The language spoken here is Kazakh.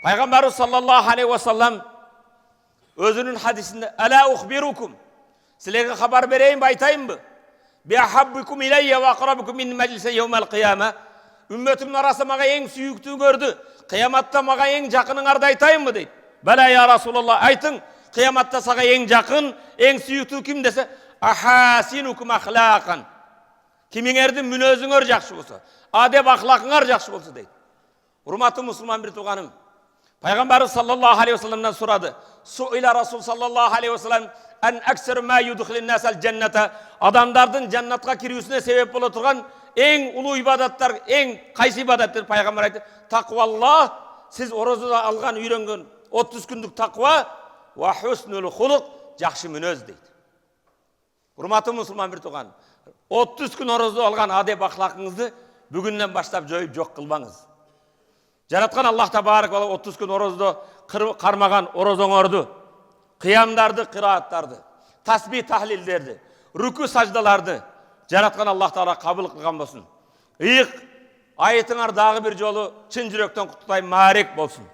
Peygamberimiz sallallahu aleyhi ve sellem özünün hadisinde "Ela uhbirukum" sizlerge haber vereyim, aytayım mı? "Bi ahabbikum ilayya ve aqrabukum min meclise yevmel kıyame" ümmetimin arasında maga en süyüktüğü gördü. Kıyamatta maga en jakınыңарды aytayım mı deydi. "Bela ya Resulullah, aytın. Kıyamatta saga en jakın, en süyüktüğü kim dese, ahasinukum ahlaqan. Kimiңердин мүнөзүңөр жакшы болсо, адеп ахлакыңар жакшы болсо дейт. Урматтуу мусулман бир тууганым, Пайгамбарыбыз саллаллаху алейхи вассаламдан сурады. Суила Расул саллаллаху алейхи вассалам ан аксар ма юдхилун насал джанната. Адамдардын жаннатка кирүүсүнө себеп боло турган эң улуу ибадаттар, эң кайсы ибадаттар? Пайгамбар айтты: "Такваллах", сиз орозодо алган, үйрөнгөн 30 күндүк таква, ва хуснул хулук, жакшы мүнөз дейт. Урматтуу мусулман бир тууганым, 30 күн орозо алган адеп ахлакыңызды бүгүндөн баштап жоюп жок кылбаңыз. Жараткан Аллах табарак ва 30 күн орозодо кармаган орозоңорду, кыямдарды, кырааттарды, тасбih таhlilдерди, рүкү саждаларды жараткан Аллах Таала кабыл кылган болсун. Ыйык айтыңар дагы бир жолу чын жүрөктөн куттуктайм, маарек болсун.